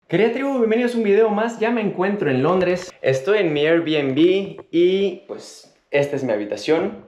Querida tribu, bienvenidos a un video más. Ya me encuentro en Londres. Estoy en mi Airbnb y pues esta es mi habitación.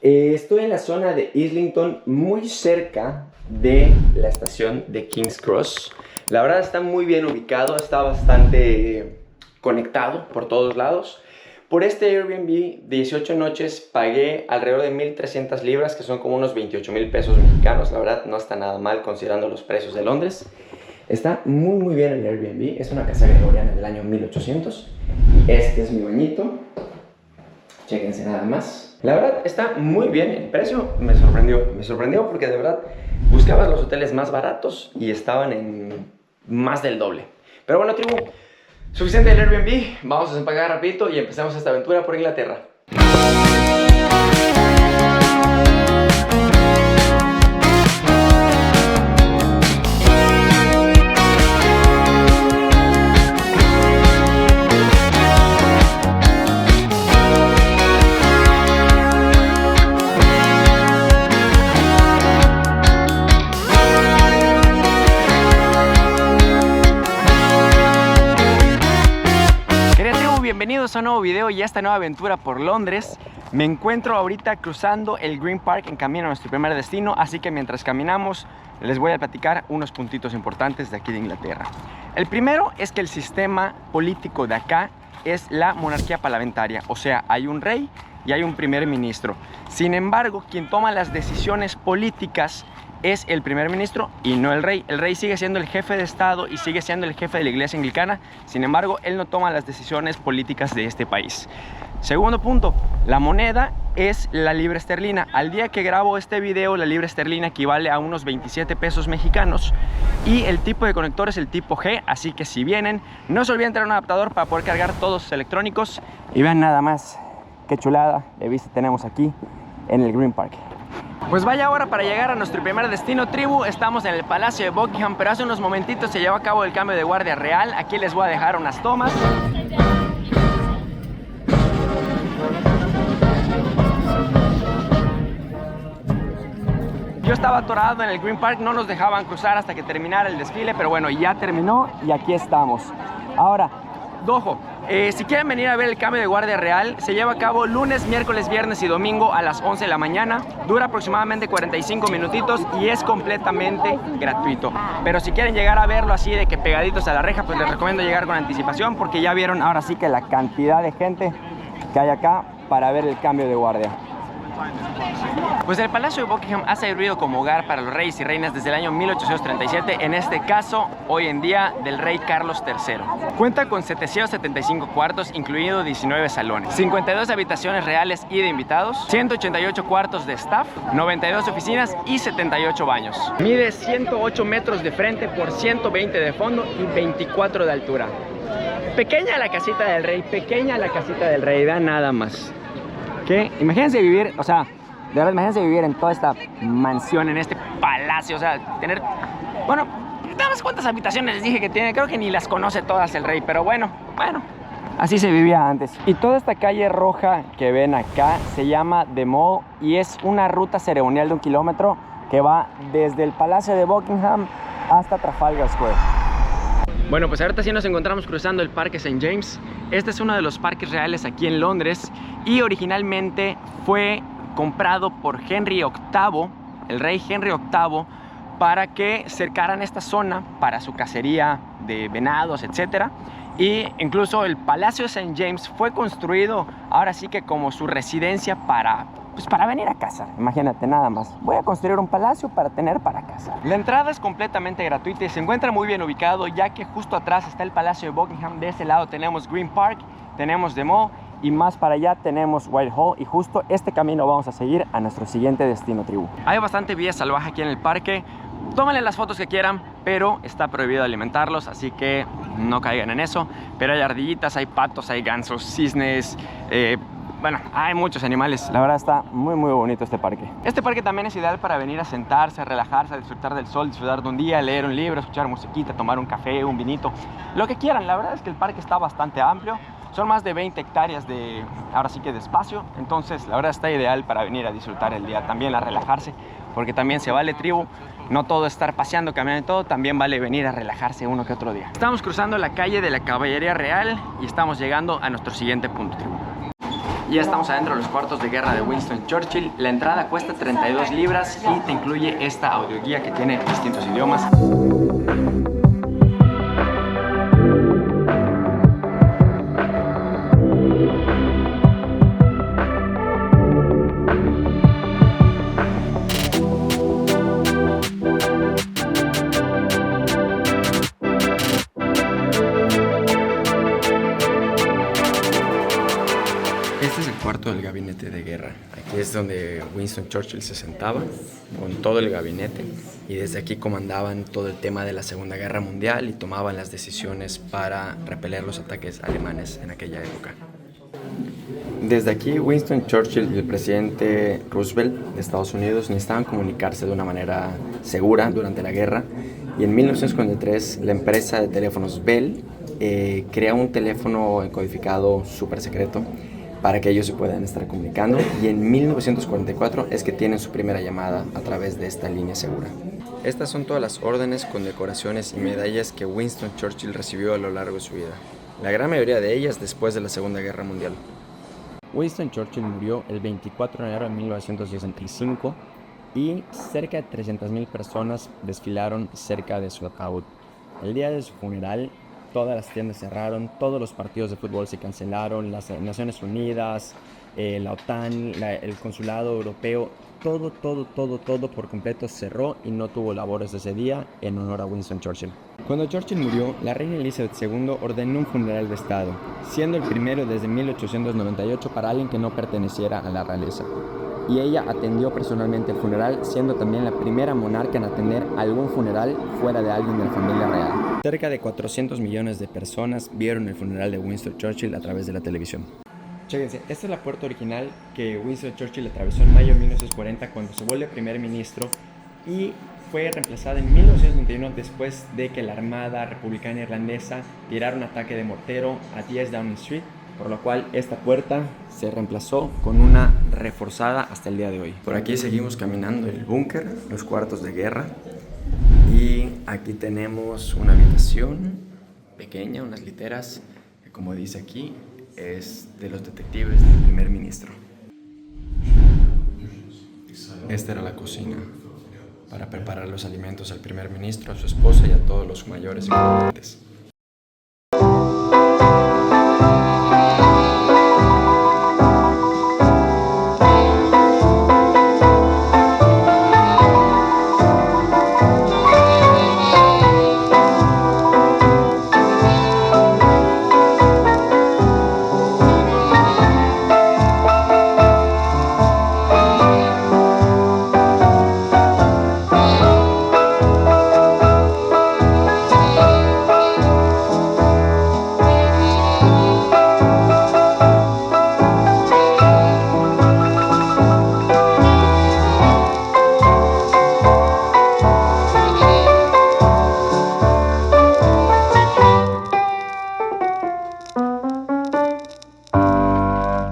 Estoy en la zona de Islington, muy cerca de la estación de King's Cross. La verdad está muy bien ubicado, está bastante conectado por todos lados. Por este Airbnb, 18 noches, pagué alrededor de 1.300 libras, que son como unos 28,000 pesos mexicanos. La verdad no está nada mal considerando los precios de Londres. Está muy bien el Airbnb, es una casa gregoriana del año 1800. Este es mi bañito, chéquense nada más. La verdad está muy bien, el precio me sorprendió porque de verdad buscabas los hoteles más baratos y estaban en más del doble. Pero bueno, tribu, suficiente del Airbnb, vamos a desempacar rapidito y empezamos esta aventura por Inglaterra. Bienvenidos a un nuevo video y a esta nueva aventura por Londres. Me encuentro ahorita cruzando el Green Park en camino a nuestro primer destino, así que mientras caminamos les voy a platicar unos puntitos importantes de aquí de Inglaterra. El primero es que el sistema político de acá es la monarquía parlamentaria, o sea, hay un rey y hay un primer ministro. Sin embargo, quien toma las decisiones políticas es el primer ministro y no el rey. El rey sigue siendo el jefe de estado y sigue siendo el jefe de la iglesia anglicana. Sin embargo, él no toma las decisiones políticas de este país. Segundo punto, la moneda es la libra esterlina. Al día que grabo este video, la libra esterlina equivale a unos 27 pesos mexicanos y el tipo de conector es el tipo G, así que si vienen, no se olviden traer un adaptador para poder cargar todos sus electrónicos. Y vean nada más qué chulada de vista tenemos aquí en el Green Park. Pues vaya hora para llegar a nuestro primer destino, tribu. Estamos en el Palacio de Buckingham, pero hace unos momentitos se llevó a cabo el cambio de guardia real. Aquí les voy a dejar unas tomas. Yo estaba atorado en el Green Park, no nos dejaban cruzar hasta que terminara el desfile, pero bueno, ya terminó y aquí estamos. Ahora, ojo, si quieren venir a ver el cambio de guardia real, se lleva a cabo lunes, miércoles, viernes y domingo a las 11 de la mañana. Dura aproximadamente 45 minutitos y es completamente gratuito. Pero si quieren llegar a verlo así de que pegaditos a la reja, pues les recomiendo llegar con anticipación porque ya vieron ahora sí que la cantidad de gente que hay acá para ver el cambio de guardia. Pues el Palacio de Buckingham ha servido como hogar para los reyes y reinas desde el año 1837, en este caso, hoy en día, del rey Carlos III. Cuenta con 775 cuartos, incluido 19 salones, 52 habitaciones reales y de invitados, 188 cuartos de staff, 92 oficinas y 78 baños. Mide 108 metros de frente por 120 de fondo y 24 de altura. Pequeña la casita del rey, vean nada más. ¿Qué? Imagínense vivir, o sea, de verdad, imagínense vivir en toda esta mansión, en este palacio, o sea, tener, bueno, nada más cuántas habitaciones les dije que tiene, creo que ni las conoce todas el rey, pero bueno, así se vivía antes. Y toda esta calle roja que ven acá se llama The Mall y es una ruta ceremonial de 1 kilómetro que va desde el Palacio de Buckingham hasta Trafalgar Square. Bueno, pues ahorita sí nos encontramos cruzando el Parque St. James. Este es uno de los parques reales aquí en Londres y originalmente fue comprado por Henry VIII, el rey Henry VIII, para que cercaran esta zona para su cacería de venados, etc. Y incluso el Palacio de St. James fue construido ahora sí que como su residencia para venir a cazar. Imagínate nada más, voy a construir un palacio para tener para cazar. La entrada es completamente gratuita y se encuentra muy bien ubicado, ya que justo atrás está el Palacio de Buckingham. De ese lado tenemos Green Park, tenemos The Mall y más para allá tenemos Whitehall, y justo este camino vamos a seguir a nuestro siguiente destino, tribu. Hay bastante vida salvaje aquí en el parque. Tómenle las fotos que quieran, pero está prohibido alimentarlos, así que no caigan en eso. Pero hay ardillitas, hay patos, hay gansos, cisnes, bueno, hay muchos animales. La verdad está muy bonito este parque. Este parque también es ideal para venir a sentarse, a relajarse, a disfrutar del sol, disfrutar de un día, leer un libro, escuchar musiquita, tomar un café, un vinito, lo que quieran. La verdad es que el parque está bastante amplio. Son más de 20 hectáreas de, ahora sí que de espacio, entonces la verdad está ideal para venir a disfrutar el día, también a relajarse, porque también se vale, tribu, no todo estar paseando, caminando y todo, también vale venir a relajarse uno que otro día. Estamos cruzando la calle de la Caballería Real y estamos llegando a nuestro siguiente punto, tribu. Ya estamos adentro de los cuartos de guerra de Winston Churchill. La entrada cuesta 32 libras y te incluye esta audioguía que tiene distintos idiomas. Este es el cuarto del gabinete de guerra. Aquí es donde Winston Churchill se sentaba con todo el gabinete y desde aquí comandaban todo el tema de la Segunda Guerra Mundial y tomaban las decisiones para repeler los ataques alemanes en aquella época. Desde aquí Winston Churchill y el presidente Roosevelt de Estados Unidos necesitaban comunicarse de una manera segura durante la guerra y en 1943 la empresa de teléfonos Bell crea un teléfono codificado súper secreto para que ellos se puedan estar comunicando y en 1944 es que tienen su primera llamada a través de esta línea segura. Estas son todas las órdenes, condecoraciones y medallas que Winston Churchill recibió a lo largo de su vida, la gran mayoría de ellas después de la Segunda Guerra Mundial. Winston Churchill murió el 24 de enero de 1965 y cerca de 300,000 personas desfilaron cerca de su ataúd. El día de su funeral, todas las tiendas cerraron, todos los partidos de fútbol se cancelaron, las Naciones Unidas, la OTAN, el consulado europeo, todo por completo cerró y no tuvo labores ese día en honor a Winston Churchill. Cuando Churchill murió, la reina Elizabeth II ordenó un funeral de Estado, siendo el primero desde 1898 para alguien que no perteneciera a la realeza. Y ella atendió personalmente el funeral, siendo también la primera monarca en atender algún funeral fuera de alguien de la familia real. Cerca de 400 millones de personas vieron el funeral de Winston Churchill a través de la televisión. Chéquense, esta es la puerta original que Winston Churchill atravesó en mayo de 1940 cuando se vuelve primer ministro y fue reemplazada en 1991 después de que la Armada Republicana Irlandesa tirara un ataque de mortero a 10 Downing Street, por lo cual esta puerta se reemplazó con una reforzada hasta el día de hoy. Por aquí seguimos caminando el búnker, los cuartos de guerra, y aquí tenemos una habitación pequeña, unas literas, que como dice aquí, es de los detectives del primer ministro. Esta era la cocina para preparar los alimentos al primer ministro, a su esposa y a todos los mayores y componentes.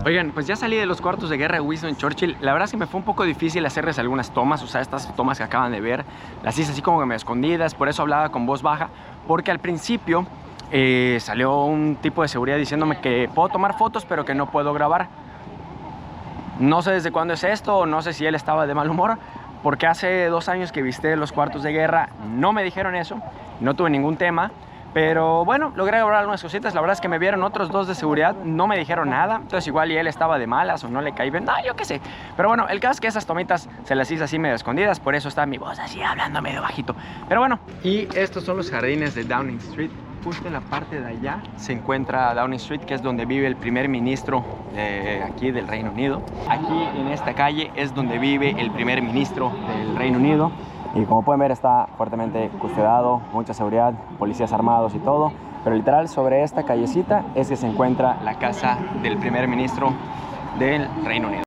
Oigan, pues ya salí de los cuartos de guerra de Winston Churchill. La verdad es que me fue un poco difícil hacerles algunas tomas, o sea, estas tomas que acaban de ver, las hice así como que medio escondidas, por eso hablaba con voz baja, porque al principio salió un tipo de seguridad diciéndome que puedo tomar fotos, pero que no puedo grabar. No sé desde cuándo es esto, no sé si él estaba de mal humor, porque hace 2 años que visité los cuartos de guerra, no me dijeron eso, no tuve ningún tema. Pero bueno, logré grabar algunas cositas. La verdad es que me vieron otros 2 de seguridad, no me dijeron nada. Entonces igual y él estaba de malas o no le caí bien, no, yo qué sé. Pero bueno, el caso es que esas tomitas se las hice así medio escondidas, por eso está mi voz así hablando medio bajito. Pero bueno, y estos son los jardines de Downing Street. Justo en la parte de allá se encuentra Downing Street, que es donde vive el primer ministro aquí del Reino Unido. Aquí en esta calle es donde vive el primer ministro del Reino Unido. Y como pueden ver está fuertemente custodiado, mucha seguridad, policías armados y todo. Pero literal sobre esta callecita es que se encuentra la casa del primer ministro del Reino Unido.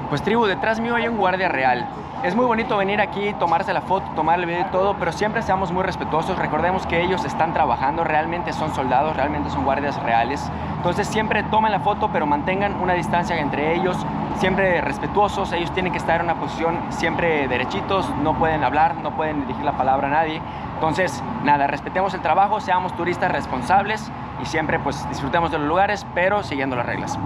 Pues tribu, detrás mío hay un guardia real. es muy bonito venir aquí, tomarse la foto, tomar el video y todo, pero siempre seamos muy respetuosos. Recordemos que ellos están trabajando, realmente son soldados, realmente son guardias reales. Entonces siempre tomen la foto, pero mantengan una distancia entre ellos, siempre respetuosos. Ellos tienen que estar en una posición siempre derechitos, no pueden hablar, no pueden dirigir la palabra a nadie. Entonces, nada, respetemos el trabajo, seamos turistas responsables y siempre pues disfrutemos de los lugares, pero siguiendo las reglas.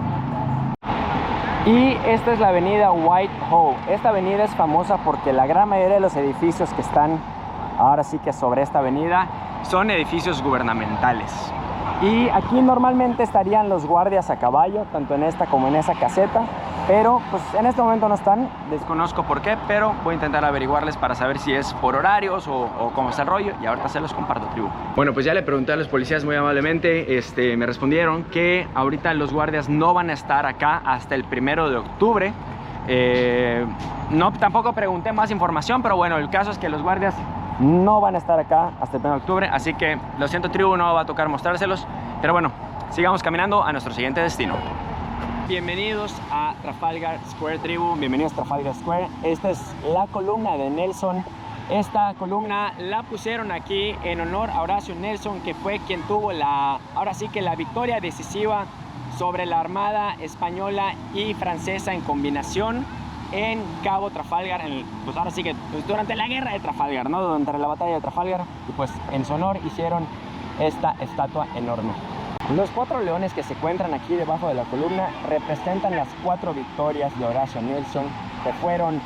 Y esta es la avenida Whitehall. Esta avenida es famosa porque la gran mayoría de los edificios que están ahora sí que sobre esta avenida son edificios gubernamentales. Y aquí normalmente estarían los guardias a caballo, tanto en esta como en esa caseta, pero pues en este momento no están, desconozco por qué, pero voy a intentar averiguarles para saber si es por horarios o cómo está el rollo, y ahorita se los comparto, tribu. Bueno, pues ya le pregunté a los policías muy amablemente, me respondieron que ahorita los guardias no van a estar acá hasta el 1 de octubre. No, tampoco pregunté más información, pero bueno, el caso es que los guardias no van a estar acá hasta el 1 de octubre, así que lo siento, tribu, no va a tocar mostrárselos, pero bueno, sigamos caminando a nuestro siguiente destino. Bienvenidos a Trafalgar Square, tribu, bienvenidos a Trafalgar Square. Esta es la columna de Nelson. Esta columna la pusieron aquí en honor a Horatio Nelson, que fue quien tuvo ahora sí que la victoria decisiva sobre la Armada española y francesa en combinación en Cabo Trafalgar, pues ahora sí que pues durante la guerra de Trafalgar, ¿no? Durante la batalla de Trafalgar, y pues en su honor hicieron esta estatua enorme. Los 4 leones que se encuentran aquí debajo de la columna representan las 4 victorias de Horatio Nelson, que fueron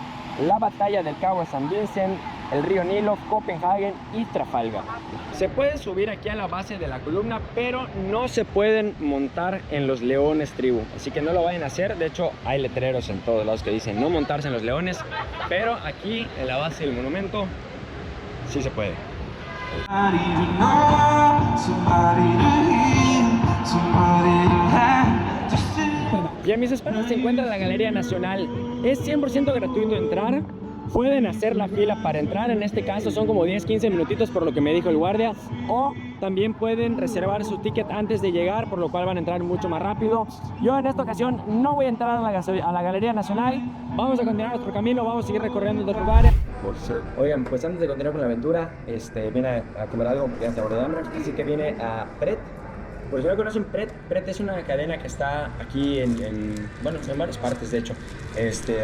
la batalla del Cabo de San Vincent, el río Nilo, Copenhague y Trafalgar. Se puede subir aquí a la base de la columna, pero no se pueden montar en los leones, tribu, así que no lo vayan a hacer. De hecho, hay letreros en todos lados que dicen no montarse en los leones, pero aquí en la base del monumento sí se puede. Y a mis espaldas se encuentra la Galería Nacional. Es 100% gratuito entrar. Pueden hacer la fila para entrar, en este caso son como 10-15 minutitos por lo que me dijo el guardia, o también pueden reservar su ticket antes de llegar, por lo cual van a entrar mucho más rápido. Yo en esta ocasión no voy a entrar a la Galería Nacional, vamos a continuar nuestro camino, vamos a seguir recorriendo otros lugares. Oigan, pues antes de continuar con la aventura, vine a comer algo porque ya se de hambre, así que vine a Pret. Pues si no conocen Pret, Pret es una cadena que está aquí en varias partes, de hecho,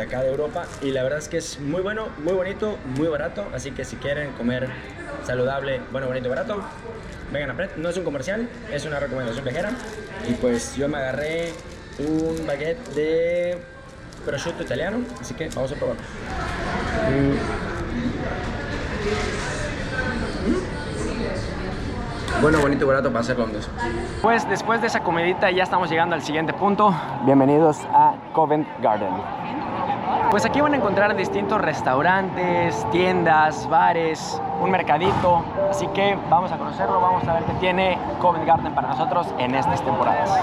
acá de Europa, y la verdad es que es muy bueno, muy bonito, muy barato, así que si quieren comer saludable, bueno, bonito, barato, vengan a Pret. No es un comercial, es una recomendación viajera, y pues yo me agarré un baguette de prosciutto italiano, así que vamos a probarlo. Bueno, bonito y barato para hacer Londres. Pues después de esa comidita ya estamos llegando al siguiente punto. Bienvenidos a Covent Garden. Pues aquí van a encontrar distintos restaurantes, tiendas, bares, un mercadito. Así que vamos a conocerlo, vamos a ver qué tiene Covent Garden para nosotros en estas temporadas.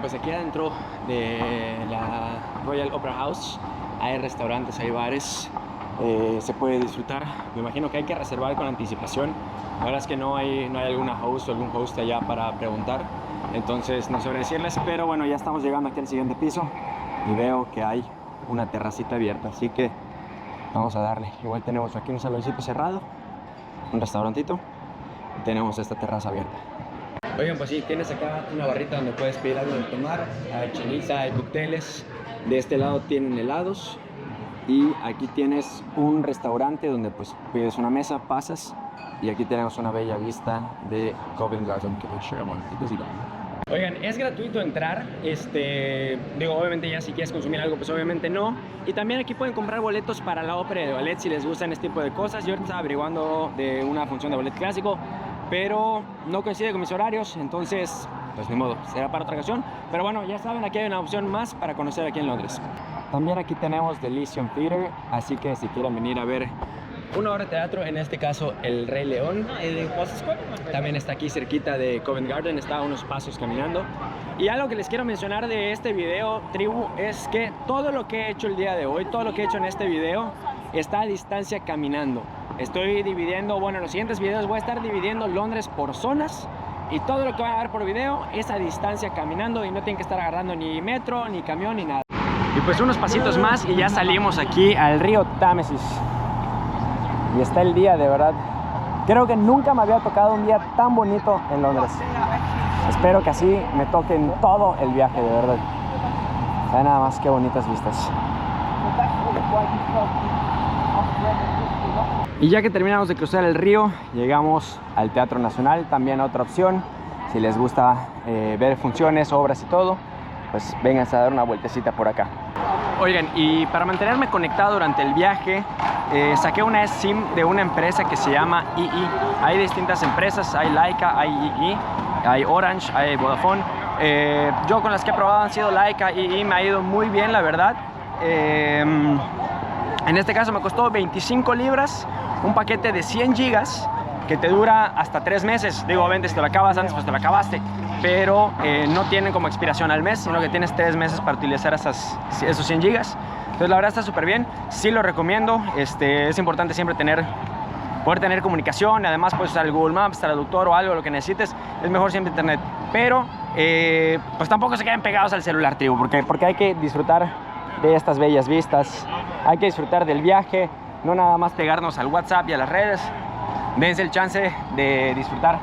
Pues aquí adentro de la Royal Opera House hay restaurantes, hay bares, se puede disfrutar. Me imagino que hay que reservar con anticipación. La verdad es que no hay alguna host o algún host allá para preguntar, entonces no sabré decirles, pero bueno, ya estamos llegando aquí al siguiente piso y veo que hay una terracita abierta, así que vamos a darle. Igual tenemos aquí un saloncito cerrado, un restaurantito, y tenemos esta terraza abierta. Oigan, pues sí, tienes acá una barrita donde puedes pedir algo de tomar. Hay cheliza, hay cócteles. De este lado tienen helados. Y aquí tienes un restaurante donde pues pides una mesa, pasas. Y aquí tenemos una bella vista de Covent Garden. Oigan, es gratuito entrar. Obviamente ya si quieres consumir algo, pues obviamente no. Y también aquí pueden comprar boletos para la ópera de ballet si les gustan este tipo de cosas. Yo ahorita estaba averiguando de una función de ballet clásico, pero no coincide con mis horarios, entonces pues ni modo, será para otra ocasión. Pero bueno, ya saben, aquí hay una opción más para conocer aquí en Londres. También aquí tenemos The Lyceum Theatre, así que si quieren venir a ver una obra de teatro, en este caso El Rey León, también está aquí cerquita de Covent Garden, está a unos pasos caminando. Y algo que les quiero mencionar de este video, tribu, es que todo lo que he hecho el día de hoy, todo lo que he hecho en este video, está a distancia caminando. Estoy dividiendo, bueno, en los siguientes videos voy a estar dividiendo Londres por zonas, y todo lo que van a ver por video es a distancia caminando y no tienen que estar agarrando ni metro, ni camión, ni nada. Y pues unos pasitos más y ya salimos aquí al río Támesis. Y está el día, de verdad. Creo que nunca me había tocado un día tan bonito en Londres. Espero que así me toque en todo el viaje, de verdad. Vean nada más qué bonitas vistas. Y ya que terminamos de cruzar el río, llegamos al Teatro Nacional, también otra opción. Si les gusta ver funciones, obras y todo, pues vénganse a dar una vueltecita por acá. Oigan, y para mantenerme conectado durante el viaje, saqué una SIM de una empresa que se llama EE. Hay distintas empresas, hay Laika, hay EE, hay Orange, hay Vodafone. Yo con las que he probado han sido Laika, EE, me ha ido muy bien, la verdad. En este caso me costó 25 libras, un paquete de 100 gigas que te dura hasta 3 meses. Digo, obviamente si te lo acabas antes, pues te lo acabaste. Pero no tienen como expiración al mes, sino que tienes 3 meses para utilizar esos 100 gigas. Entonces la verdad está súper bien, sí lo recomiendo. Es importante siempre poder tener comunicación. Además puedes usar el Google Maps, traductor o algo, lo que necesites. Es mejor siempre internet. Pero pues tampoco se queden pegados al celular, tribu, porque hay que disfrutar de estas bellas vistas. Hay que disfrutar del viaje, no nada más pegarnos al WhatsApp y a las redes. Dense el chance de disfrutar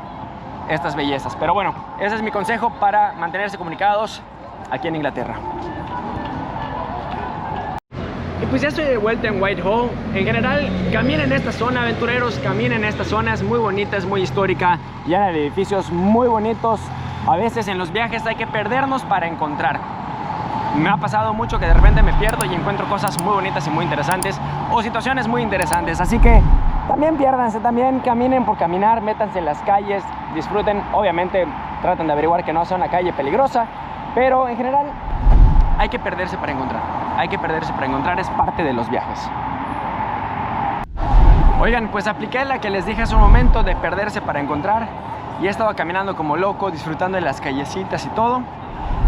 estas bellezas. Pero bueno, ese es mi consejo para mantenerse comunicados aquí en Inglaterra. Y pues ya estoy de vuelta en Whitehall. En general, caminen en esta zona, aventureros, caminen en esta zona. Es muy bonita, es muy histórica, llena de edificios muy bonitos. A veces en los viajes hay que perdernos para encontrar. Me ha pasado mucho que de repente me pierdo y encuentro cosas muy bonitas y muy interesantes, o situaciones muy interesantes. Así que también piérdanse, también caminen por caminar, métanse en las calles, disfruten. Obviamente traten de averiguar que no sea una calle peligrosa, pero en general hay que perderse para encontrar. Hay que perderse para encontrar, es parte de los viajes. Oigan, pues apliqué la que les dije hace un momento de perderse para encontrar, y he estado caminando como loco, disfrutando de las callecitas y todo.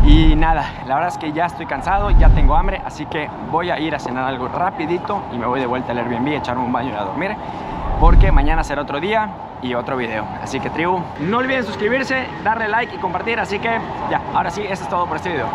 Y nada, la verdad es que ya estoy cansado, ya tengo hambre, así que voy a ir a cenar algo rapidito y me voy de vuelta al Airbnb, a echarme un baño y a dormir, porque mañana será otro día y otro video. Así que tribu, no olviden suscribirse, darle like y compartir. Así que ya, ahora sí, eso es todo por este video.